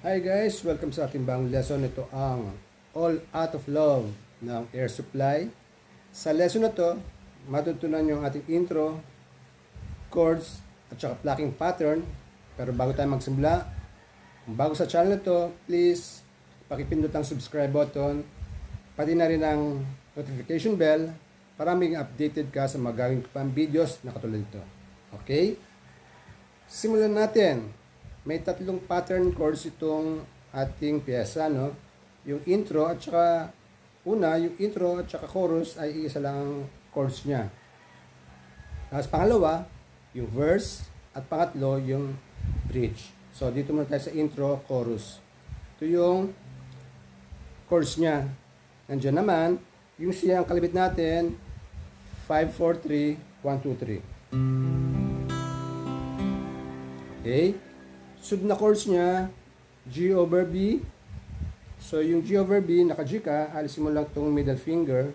Hi guys! Welcome sa ating bagong lesson. Ito ang All Out of Love ng Air Supply. Sa lesson na to, matutunan nyo ang ating intro, chords, at saka plucking pattern. Pero bago tayo magsimula, kung bago sa channel na to, please pakipindot ang subscribe button, pati na rin ang notification bell para maging updated ka sa mga gagawin ko pang videos na katulad ito. Okay? Simulan natin. May tatlong pattern chords itong ating pyesa, no? Yung intro at saka yung intro at saka chorus ay isa lang ang chords niya. Tapos pangalawa, yung verse at pangatlo, yung bridge. So dito muna tayo sa intro, chorus. Ito yung chords niya. Nandiyan naman, yung siyang kalibit natin, 5, 4, 3, 1, 2, 3. Okay? Sunod na chords niya, G over B. So, yung G over B, naka-G ka, alisin mo lang itong middle finger.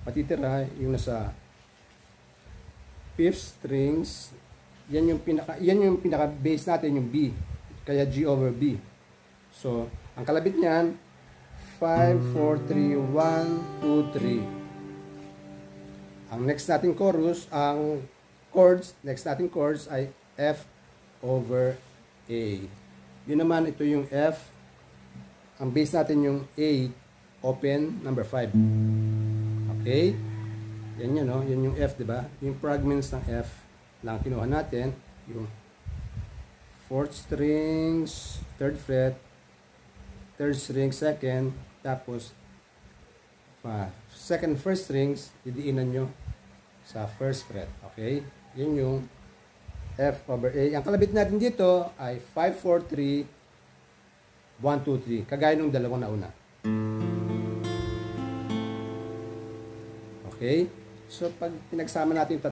Patitira yung nasa 5th strings. Yan yung pinaka-base natin, yung B. Kaya G over B. So, ang kalabit niyan, 5, 4, 3, 1, 2, 3. Ang next nating chorus, next nating chords ay F over A. Yun naman, ito yung F. Ang base natin yung A, open, number 5. Okay? Yan yun, no? Yan yung F, diba? Yung fragments ng F lang kinuha natin. Yung 4th strings, 3rd fret, 3rd string, 2nd, tapos 2nd, 1st strings, didiinan nyo sa 1st fret. Okay? Yan yung F over A. Ang kalabit natin dito ay 5, 4, 3, 1, 2, 3. Kagaya nung dalawang nauna. Okay? So, pag pinagsama natin